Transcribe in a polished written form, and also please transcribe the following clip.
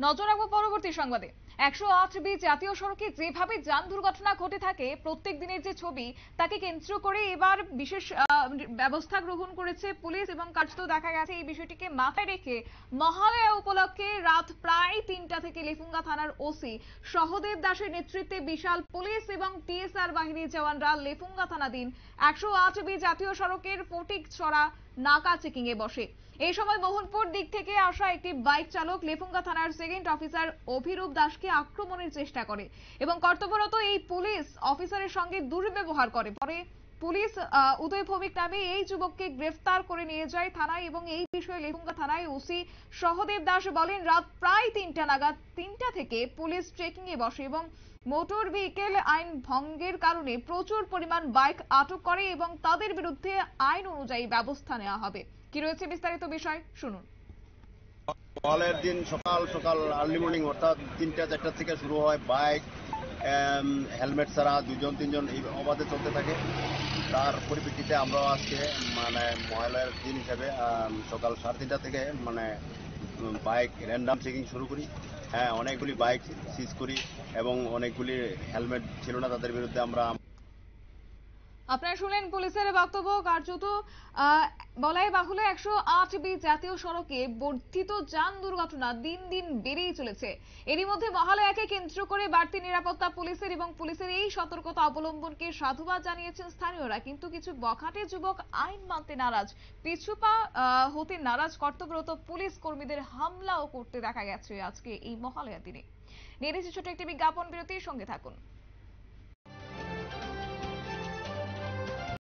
নজর রাখবো পরবর্তী সংবাদে। 108B জাতীয় সড়কে যেভাবে যান দুর্ঘটনা ঘটে থাকে প্রত্যেক দিনের যে ছবি, তাকে কেন্দ্র করে এবার বিশেষ ব্যবস্থা গ্রহণ করেছে পুলিশ এবং কার্যত দেখা গেছে এই বিষয়টিকে মাথায় রেখে মহালয়া উপলক্ষে রাত প্রায় 3টা থেকে লেফুঙ্গা থানার ওসি সহদেব দাসের নেতৃত্বে বিশাল পুলিশ এবং টিএসআর বাহিনীর জওয়ানরা লেফুঙ্গা থানাধীন 108B জাতীয় সড়কের ফটিকছড়া নাকা চেকিং এ বসে। এই সময় মোহনপুর দিক থেকে আসা একটি বাইক চালক লেফুঙ্গা থানার সেকেন্ড অফিসার অভিরূপ দাসকে আক্রমণের চেষ্টা করে এবং কর্তব্যরত এই পুলিশ অফিসারের সঙ্গে দুর্ব্যবহার করে। পরে পুলিশ উদয় ভৌমিক নামে এই যুবককে গ্রেফতার করে নিয়ে যায় থানায় এবং এই বিষয়ে লেফুঙ্গা থানায় ওসি সহদেব দাস বলেন, রাত প্রায় 3টা নাগাদ 3টা থেকে পুলিশ চেকিং এ বসে এবং মোটর ভেহিকেল আইন ভঙ্গের কারণে প্রচুর পরিমাণ বাইক আটক করে এবং তাদের বিরুদ্ধে আইন অনুযায়ী ব্যবস্থা নেওয়া হবে। কি রয়েছে বিস্তারিত বিষয় শুনুন। মহালয়ার দিন সকাল সকাল আর্লি মর্নিং অর্থাৎ 3টা-4টা থেকে শুরু হয় বাইক হেলমেট ছাড়া 2-3জন এই অবাধে চলতে থাকে। তার পরিপ্রেক্ষিতে আমরাও আজকে মহালয়ার দিন হিসাবে সকাল 3:30 থেকে বাইক র্যান্ডাম চেকিং শুরু করি। অনেকগুলি বাইক সিজ করি এবং অনেকগুলি হেলমেট ছিল না তাদের বিরুদ্ধে আমরা। আপনারা শুনলেন পুলিশের বক্তব্য। কার্যত বলাই বাহুল্য 108B জাতীয় সড়কে বর্ধিত যান দুর্ঘটনা দিন দিন বেড়েই চলেছে। এরই মধ্যে মহালয়াকে কেন্দ্র করে বাড়তি নিরাপত্তা পুলিশের এবং পুলিশের এই সতর্কতা অবলম্বনকে সাধুবাদ জানিয়েছেন স্থানীয়রা। কিন্তু কিছু বখাটে যুবক আইন মানতে নারাজ, পিছুপা হতে নারাজ কর্তব্যরত পুলিশ কর্মীদের হামলাও করতে দেখা গেছে আজকে এই মহালয়া দিনে। নিয়ে ছোট একটি বিজ্ঞাপন বিরতির সঙ্গে থাকুন।